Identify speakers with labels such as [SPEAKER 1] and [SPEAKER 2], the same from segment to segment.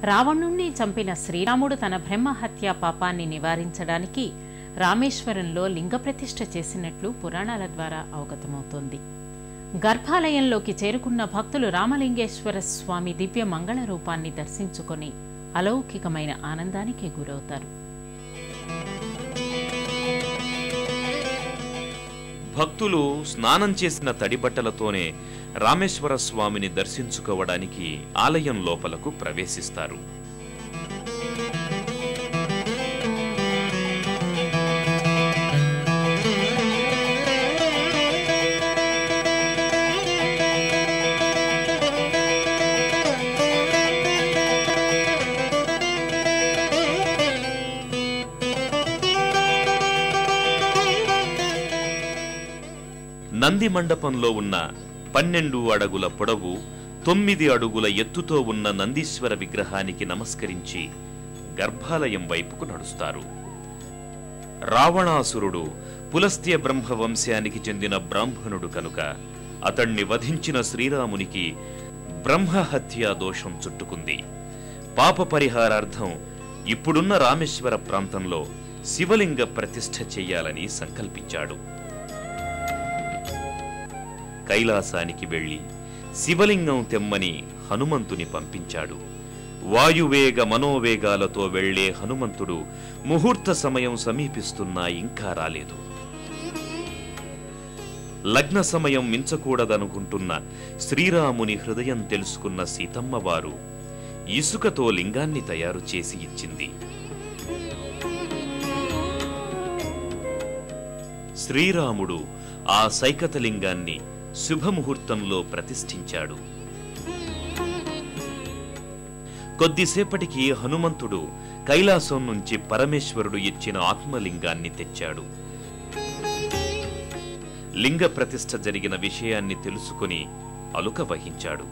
[SPEAKER 1] రావణుణ్ణి చంపిన శ్రీరాముడు తన బ్రహ్మహత్యా పాపాన్ని నివారించడానికి రామేశ్వరంలో లింగప్రతిష్ఠ చేసినట్లు పురాణాల ద్వారా అవగతమవుతోంది. గర్భాలయంలోకి చేరుకున్న భక్తులు రామలింగేశ్వర స్వామి దివ్య మంగళ రూపాన్ని దర్శించుకొని అలౌకికమైన ఆనందానికి గురవుతారు.
[SPEAKER 2] భక్తులు స్నానం చేసిన తడిబట్టలతోనే రామేశ్వర స్వామిని దర్శించుకోవడానికి ఆలయం లోపలకు ప్రవేశిస్తారు. నంది మండపంలో ఉన్న 12 అడుగుల పొడవు 9 అడుగుల ఎత్తుతో ఉన్న నందీశ్వర విగ్రహానికి నమస్కరించి గర్భాలయం వైపుకు నడుస్తారు. రావణాసురుడు పులస్త్య బ్రహ్మ వంశానికి చెందిన బ్రాహ్మణుడు కనుక అతణ్ణి వధించిన శ్రీరామునికి బ్రహ్మహత్యా దోషం చుట్టుకుంది. పాప పరిహారార్థం ఇప్పుడున్న రామేశ్వర ప్రాంతంలో శివలింగ ప్రతిష్ఠ చెయ్యాలని సంకల్పించాడు. కైలాసానికి వెళ్లి శివలింగం తెమ్మని హనుమంతుని పంపించాడు. వాయువేగ మనోవేగాలతో వెళ్లే హనుమంతుడు ముహూర్త సమయం సమీపిస్తున్నా ఇంకా రాలేదు. లగ్న సమయం మించకూడదనుకుంటున్న శ్రీరాముని హృదయం తెలుసుకున్న సీతమ్మవారు ఇసుకతో లింగాన్ని తయారు చేసి ఇచ్చింది. శ్రీరాముడు ఆ సైకతలింగాన్ని శుభముహూర్తంలో ప్రతిష్ఠించాడు. కొద్దిసేపటికి హనుమంతుడు కైలాసం నుంచి పరమేశ్వరుడు ఇచ్చిన ఆత్మలింగాన్ని తెచ్చాడు. లింగ ప్రతిష్ఠ జరిగిన విషయాన్ని తెలుసుకుని అలుక వహించాడు.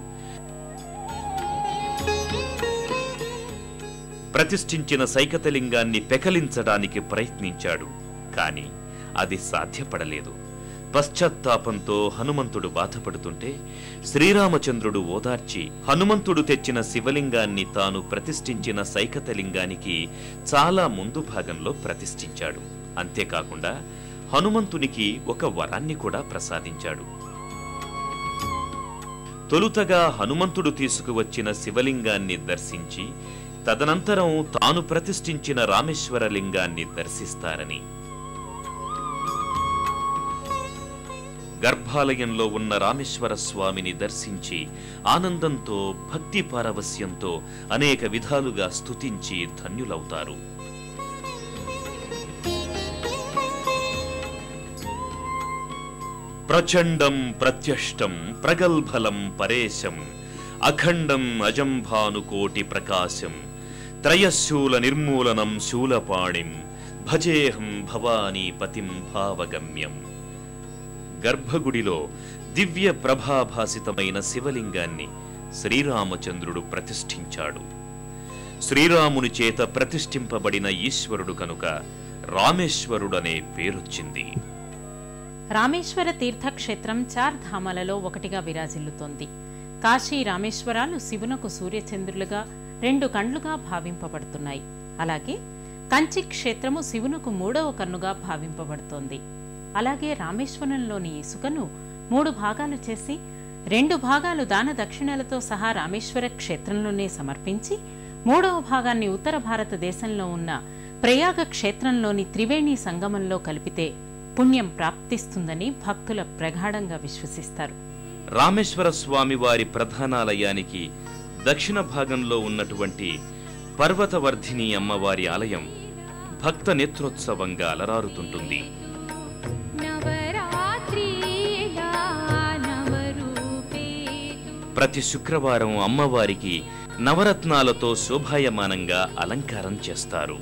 [SPEAKER 2] ప్రతిష్ఠించిన సైకతలింగాన్ని పెకలించడానికి ప్రయత్నించాడు. కాని అది సాధ్యపడలేదు. పశ్చాత్తాపంతో హనుమంతుడు బాధపడుతుంటే శ్రీరామచంద్రుడు ఓదార్చి హనుమంతుడు తెచ్చిన శివలింగాన్ని తాను ప్రతిష్ఠించిన సైకతలింగానికి చాలా ముందు భాగంలో ప్రతిష్ఠించాడు. అంతేకాకుండా హనుమంతునికి ఒక వరాన్ని కూడా ప్రసాదించాడు. తొలుతగా హనుమంతుడు తీసుకువచ్చిన శివలింగాన్ని దర్శించి తదనంతరం తాను ప్రతిష్ఠించిన రామేశ్వర లింగాన్ని దర్శిస్తారని. గర్భాలయంలో ఉన్న రామేశ్వర స్వామిని దర్శించి ఆనందంతో భక్తి పారవస్యంతో అనేక విధాలుగా స్తుతించి ధన్యులవుతారు. ప్రచండం ప్రత్యష్టం ప్రగల్భలం పరేశం అఖండం అజంభానుకోటి ప్రకాశం త్రయశూల నిర్మూలనం శూలపాణిం భజేహం భవానీ పతిం భావగమ్యం. గర్భగుడిలో దివ్య ప్రభాభాసితమైన శివలింగాన్ని శ్రీరామచంద్రుడు ప్రతిష్ఠించాడు. శ్రీరాముని చేత ప్రతిష్ఠింపబడిన ఈశ్వరుడు కనుక రామేశ్వరుడనే పేరొచ్చింది.
[SPEAKER 1] రామేశ్వర తీర్థక్షేత్రం 4 ధామాలలో ఒకటిగా విరాజిల్లుతోంది. కాశీ రామేశ్వరాలు శివునకు సూర్యచంద్రులుగా 2 కండ్లుగా భావింపబడుతున్నాయి. అలాగే కంచి క్షేత్రము శివునకు 3వ కన్నుగా భావింపబడుతోంది. అలాగే రామేశ్వరంలోని ఇసుకను 3 భాగాలు చేసి 2 భాగాలు దాన దక్షిణలతో సహా రామేశ్వర క్షేత్రంలోనే సమర్పించి 3వ భాగాన్ని ఉత్తర భారతదేశంలో ఉన్న ప్రయాగ క్షేత్రంలోని త్రివేణి సంగమంలో కలిపితే పుణ్యం ప్రాప్తిస్తుందని భక్తుల ప్రగాఢంగా విశ్వసిస్తారు.
[SPEAKER 2] రామేశ్వర స్వామి వారి ప్రధానాలయానికి దక్షిణ భాగంలో ఉన్నటువంటి పర్వతవర్ధిని అమ్మవారి ఆలయం భక్త నేత్రోత్సవంగా అలరారుతుంటుంది. ప్రతి శుక్రవారం అమ్మవారికి నవరత్నాలతో శోభాయమానంగా అలంకారం చేస్తారు.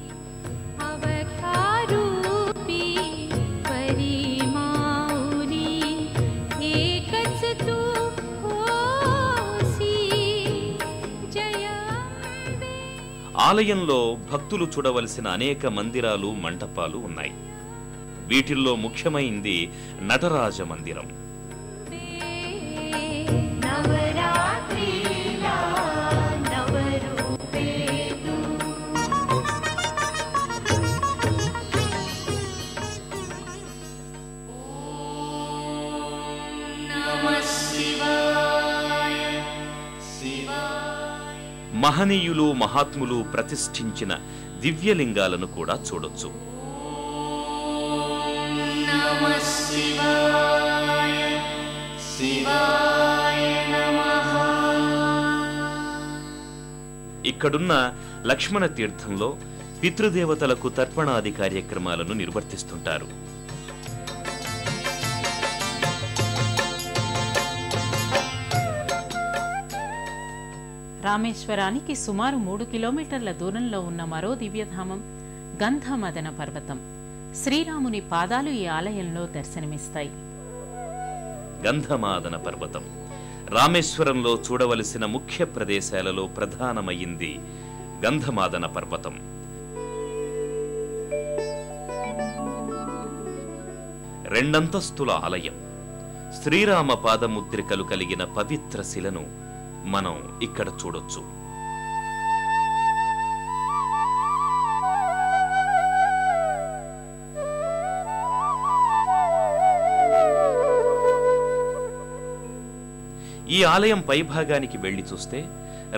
[SPEAKER 2] ఆలయంలో భక్తులు చూడవలసిన అనేక మందిరాలు మంటపాలు ఉన్నాయి. వీటిల్లో ముఖ్యమైంది నటరాజ మందిరం. మహనీయులు మహాత్ములు ప్రతిష్ఠించిన దివ్యలింగాలను కూడా చూడొచ్చు. ఇక్కడున్న లక్ష్మణ తీర్థంలో పితృదేవతలకు తర్పణాది కార్యక్రమాలను నిర్వర్తిస్తుంటారు.
[SPEAKER 1] రామేశ్వరానికి సుమారు 3 కిలోమీటర్ల దూరంలో ఉన్న మరో దివ్యధామం గంధమదన పర్వతం. శ్రీరాముని పాదాలు ఈ ఆలయంలో దర్శనమిస్తాయి.
[SPEAKER 2] గంధమాదన పర్వతం రామేశ్వరంలో చూడవలసిన ముఖ్య ప్రదేశాలలో ప్రధానమైంది గంధమాదన పర్వతం. రెండంతస్తుల ఆలయం. శ్రీరామ పాదముద్రికలు కలిగిన పవిత్ర శిలను మనం ఇక్కడ చూడొచ్చు. ఈ ఆలయం పైభాగానికి వెళ్లి చూస్తే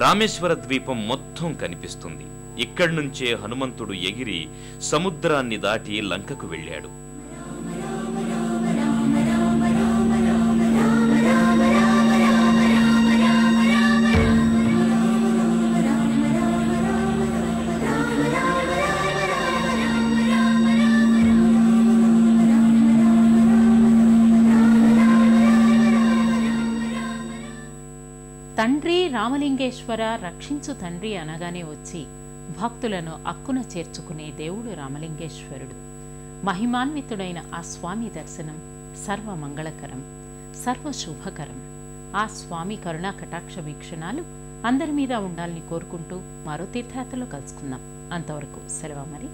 [SPEAKER 2] రామేశ్వర ద్వీపం మొత్తం కనిపిస్తుంది. ఇక్కడి నుంచే హనుమంతుడు ఎగిరి సముద్రాన్ని దాటి లంకకు వెళ్ళాడు.
[SPEAKER 1] తండ్రి రామలింగేశ్వర రక్షించు తండ్రి అనగానే వచ్చి భక్తులను అక్కున చేర్చుకునే దేవుడు రామలింగేశ్వరుడు. మహిమాన్వితుడైన ఆ స్వామి దర్శనం సర్వమంగళకరం, సర్వశుభకరం. ఆ స్వామి కరుణా కటాక్ష వీక్షణాలు అందరి మీద ఉండాలని కోరుకుంటూ మరో తీర్థయాత్రలో కలుసుకుందాం. అంతవరకు సెలవు మరి.